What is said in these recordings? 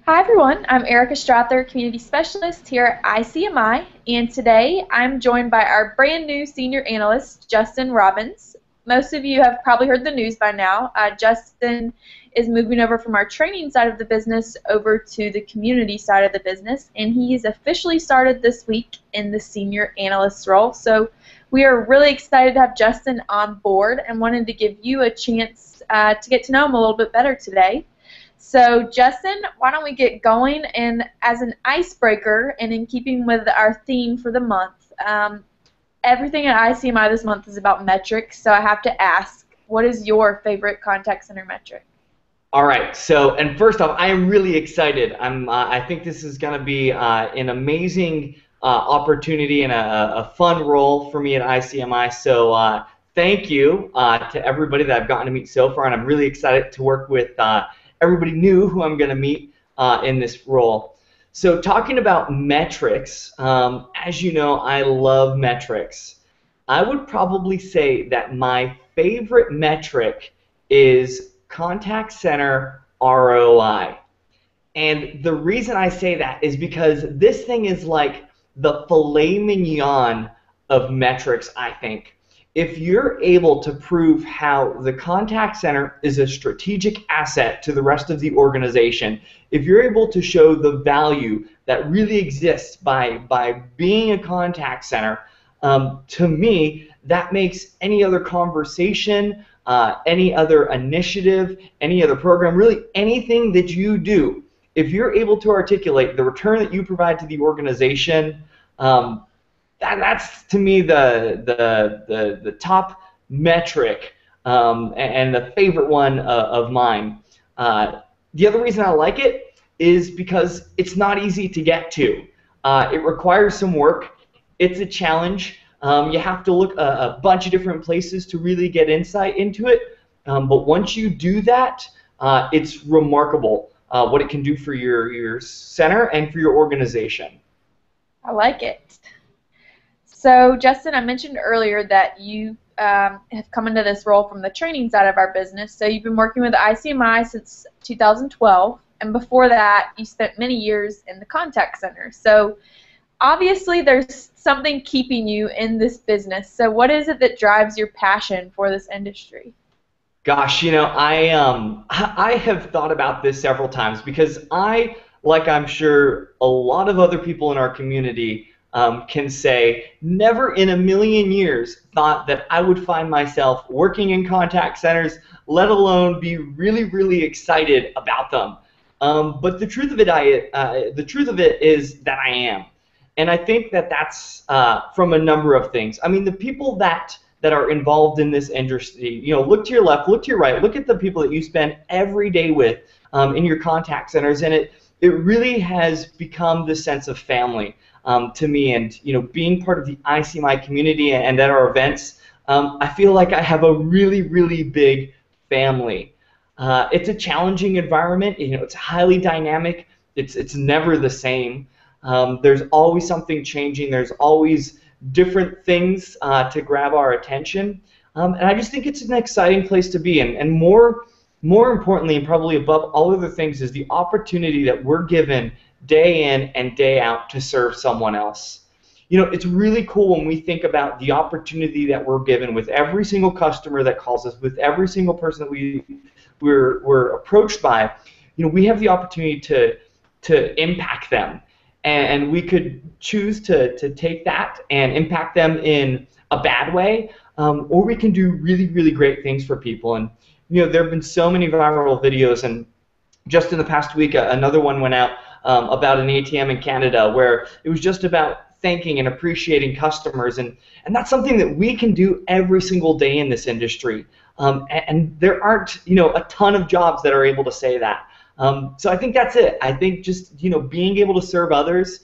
Hi everyone, I'm Erica Strather, Community Specialist here at ICMI, and today I'm joined by our brand new Senior Analyst, Justin Robbins. Most of you have probably heard the news by now. Justin is moving over from our training side of the business over to the community side of the business, and he's officially started this week in the Senior Analyst role. So we are really excited to have Justin on board and wanted to give you a chance to get to know him a little bit better today. So Justin, why don't we get going? And as an icebreaker, and in keeping with our theme for the month, everything at ICMI this month is about metrics. So I have to ask, what is your favorite contact center metric? All right. And first off, I am really excited. I think this is going to be an amazing opportunity and a fun role for me at ICMI. So thank you to everybody that I've gotten to meet so far, and I'm really excited to work with everybody new who I'm going to meet in this role. So talking about metrics, as you know, I love metrics. I would probably say that my favorite metric is contact center ROI. And the reason I say that is because this thing is like the filet mignon of metrics, I think. If you're able to prove how the contact center is a strategic asset to the rest of the organization, if you're able to show the value that really exists by being a contact center, to me, that makes any other conversation, any other initiative, any other program, really anything that you do, if you're able to articulate the return that you provide to the organization, that's to me the top metric and the favorite one of mine. The other reason I like it is because it's not easy to get to. It requires some work. It's a challenge. You have to look a bunch of different places to really get insight into it. But once you do that, it's remarkable what it can do for your center and for your organization. I like it. So, Justin, I mentioned earlier that you have come into this role from the training side of our business. So you've been working with ICMI since 2012, and before that, you spent many years in the contact center. So obviously, there's something keeping you in this business. So what is it that drives your passion for this industry? Gosh, you know, I have thought about this several times because like I'm sure a lot of other people in our community can say, never in a million years thought that I would find myself working in contact centers, let alone be really, really excited about them. But the truth of it is that I am, and I think that that's from a number of things. I mean, the people that are involved in this industry, you know, look to your left, look to your right, look at the people that you spend every day with in your contact centers, and it really has become this sense of family. To me, and you know, being part of the ICMI community and at our events, I feel like I have a really, really big family. It's a challenging environment. You know, it's highly dynamic. It's never the same. There's always something changing. There's always different things to grab our attention, and I just think it's an exciting place to be. And more importantly, and probably above all other things, is the opportunity that we're given day in and day out to serve someone else. You know, it's really cool when we think about the opportunity that we're given with every single customer that calls us, with every single person that we're approached by. You know, we have the opportunity to impact them, and we could choose to take that and impact them in a bad way, or we can do really, really great things for people. And you know, there have been so many viral videos, and just in the past week, another one went out about an ATM in Canada where it was just about thanking and appreciating customers, and that's something that we can do every single day in this industry. And there aren't, you know, a ton of jobs that are able to say that. So I think that's it. I think just, you know, being able to serve others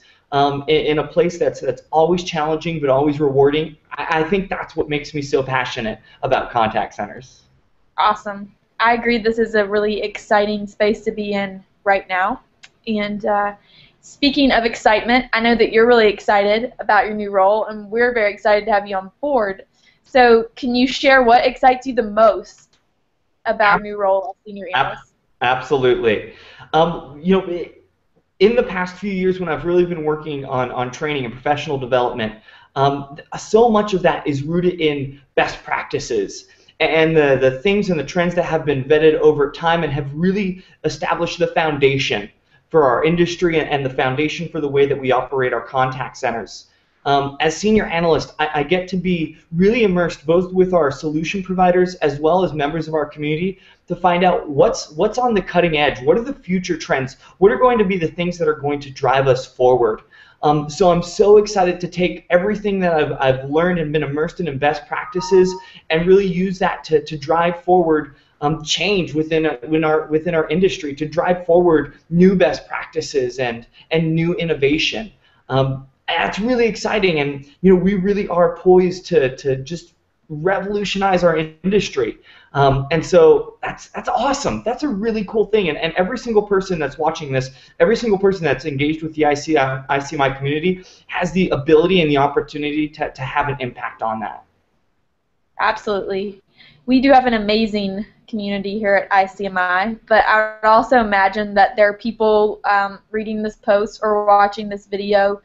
in a place that's always challenging but always rewarding, I think that's what makes me so passionate about contact centers. Awesome. I agree, this is a really exciting space to be in right now. And speaking of excitement, I know that you're really excited about your new role, and we're very excited to have you on board. So can you share what excites you the most about your new role as Senior Analyst? Absolutely. You know, in the past few years when I've really been working on training and professional development, so much of that is rooted in best practices and the things and the trends that have been vetted over time and have really established the foundation for our industry and the foundation for the way that we operate our contact centers. As senior analyst, I get to be really immersed both with our solution providers as well as members of our community to find out what's on the cutting edge, what are the future trends, what are going to be the things that are going to drive us forward. So I'm so excited to take everything that I've learned and been immersed in best practices and really use that to drive forward change within our industry, to drive forward new best practices and new innovation. That's really exciting, and we really are poised to just revolutionize our industry. And so that's awesome. That's a really cool thing. And every single person that's watching this, every single person that's engaged with the ICMI community has the ability and the opportunity to have an impact on that. Absolutely. We do have an amazing community here at ICMI, but I would also imagine that there are people reading this post or watching this video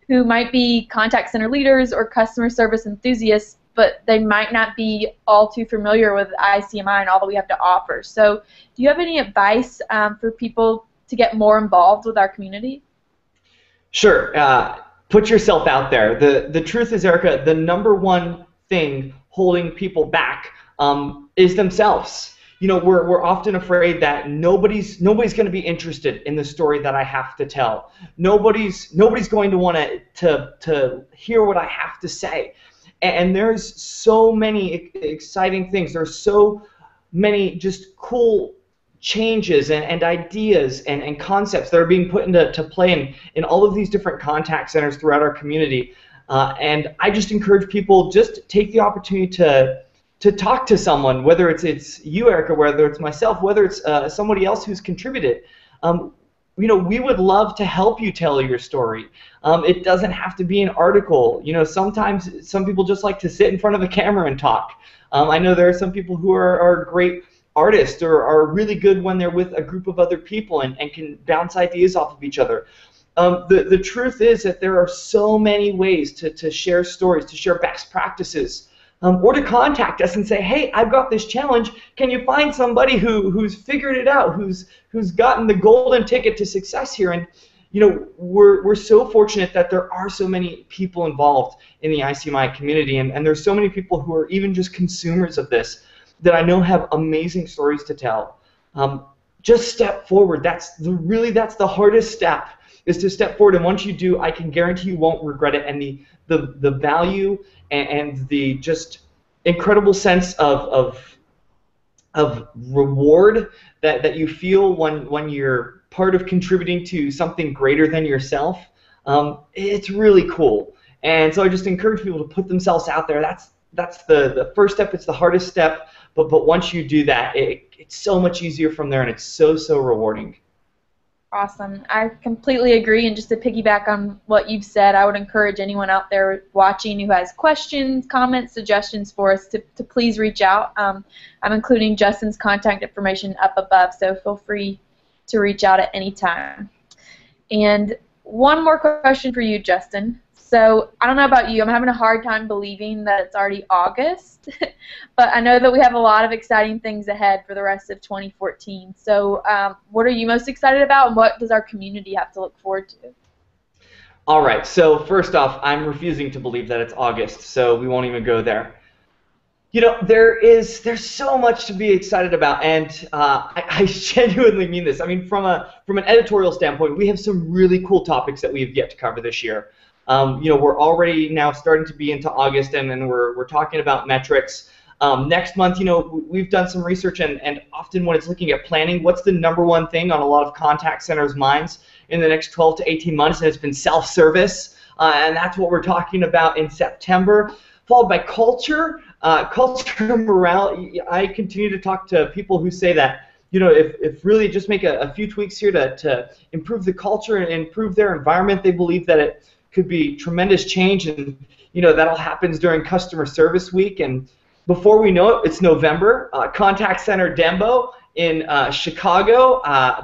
who might be contact center leaders or customer service enthusiasts, but they might not be all too familiar with ICMI and all that we have to offer. So do you have any advice for people to get more involved with our community? Sure. Put yourself out there. The truth is, Erica, the number one thing holding people back is themselves. We're often afraid that nobody's going to be interested in the story that I have to tell. Nobody's going to want to hear what I have to say. And there's so many exciting things. There's so many just cool changes and ideas and concepts that are being put into play in all of these different contact centers throughout our community. And I just encourage people, just take the opportunity to talk to someone, whether it's you, Erica, whether it's myself, whether it's somebody else who's contributed. We would love to help you tell your story. It doesn't have to be an article. Sometimes some people just like to sit in front of the camera and talk. I know there are some people who are great artists or are really good when they're with a group of other people and can bounce ideas off of each other. The truth is that there are so many ways to share stories, to share best practices, or to contact us and say, hey, I've got this challenge. Can you find somebody who's figured it out, who's gotten the golden ticket to success here? And we're so fortunate that there are so many people involved in the ICMI community, and there's so many people who are even just consumers of this that I know have amazing stories to tell. Just step forward. That's the hardest step, is to step forward. And once you do, I can guarantee you won't regret it. And the value and the just incredible sense of reward that you feel when you're part of contributing to something greater than yourself, it's really cool. And so I just encourage people to put themselves out there. That's the first step. It's the hardest step, but once you do that, it's so much easier from there, and it's so rewarding. Awesome. I completely agree, and just to piggyback on what you've said, I would encourage anyone out there watching who has questions, comments, suggestions for us to please reach out. I'm including Justin's contact information up above, so feel free to reach out at any time. And one more question for you, Justin. So I don't know about you, I'm having a hard time believing that it's already August, but I know that we have a lot of exciting things ahead for the rest of 2014. So what are you most excited about, and what does our community have to look forward to? All right, so first off, I'm refusing to believe that it's August, so we won't even go there. There's so much to be excited about, and I genuinely mean this. I mean, from an editorial standpoint, we have some really cool topics that we have yet to cover this year. We're already now starting to be into August, and then we're talking about metrics. Next month, we've done some research, and often when it's looking at planning, what's the number one thing on a lot of contact centers' minds in the next 12 to 18 months, and it's been self-service, and that's what we're talking about in September, followed by culture, culture morale. I continue to talk to people who say that, if really just make a few tweaks here to improve the culture and improve their environment, they believe that it could be tremendous change, and that all happens during customer service week. And before we know it, it's November, contact center Dembo, in Chicago.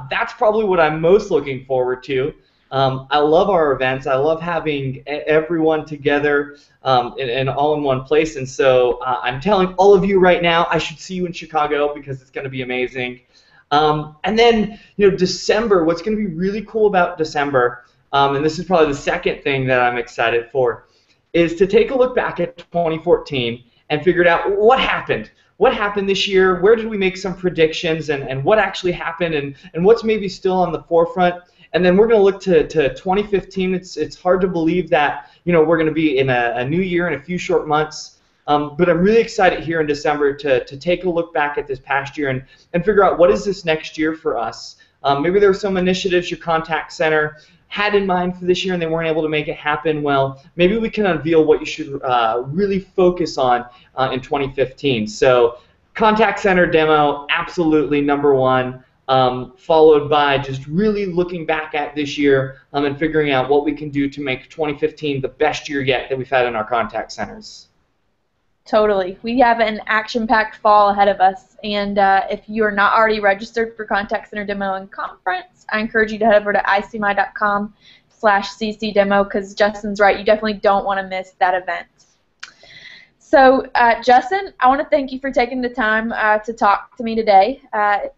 That's probably what I'm most looking forward to. I love our events. I love having everyone together and all in one place. And so I'm telling all of you right now, I should see you in Chicago because it's going to be amazing. And then, December, what's going to be really cool about December, and this is probably the second thing that I'm excited for, is to take a look back at 2014 and figure out what happened. What happened this year? Where did we make some predictions? And what actually happened? And what's maybe still on the forefront? And then we're going to look to 2015. It's hard to believe that we're going to be in a new year in a few short months. But I'm really excited here in December to take a look back at this past year and figure out what is this next year for us. Maybe there are some initiatives your contact center had in mind for this year and they weren't able to make it happen. Well, maybe we can unveil what you should really focus on in 2015. So contact center demo, absolutely number one. Followed by just really looking back at this year and figuring out what we can do to make 2015 the best year yet that we've had in our contact centers. Totally. We have an action-packed fall ahead of us, and if you are not already registered for Contact Center Demo and Conference, I encourage you to head over to icmi.com/ccdemo because Justin's right, you definitely don't want to miss that event. So, Justin, I want to thank you for taking the time to talk to me today.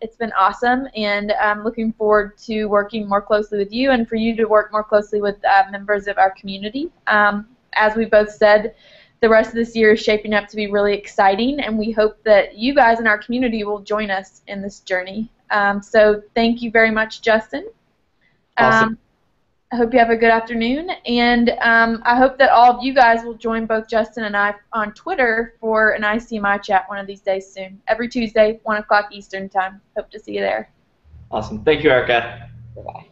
It's been awesome, and I'm looking forward to working more closely with you and for you to work more closely with members of our community. As we both said, the rest of this year is shaping up to be really exciting, and we hope that you guys in our community will join us in this journey. So thank you very much, Justin. Awesome. I hope you have a good afternoon, and I hope that all of you guys will join both Justin and I on Twitter for an ICMI chat one of these days soon. Every Tuesday, 1 o'clock Eastern Time. Hope to see you there. Awesome. Thank you, Erica. Bye-bye.